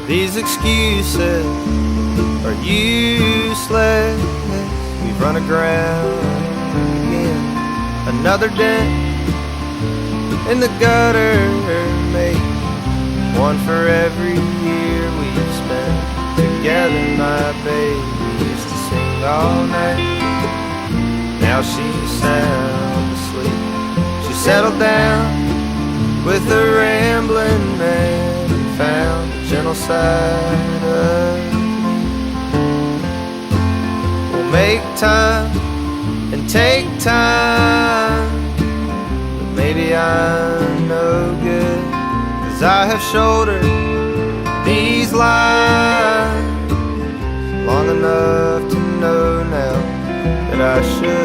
These excuses are useless. We've run aground again. Another dent in the gutter, mate. One for every year we've spent together. My baby used to sing all night. Now she's sound asleep. She settled down with a rambling man and found the gentle side of me. We'll make time and take time, but maybe I'm no good, 'cause I have shouldered these lines long enough to know now that I should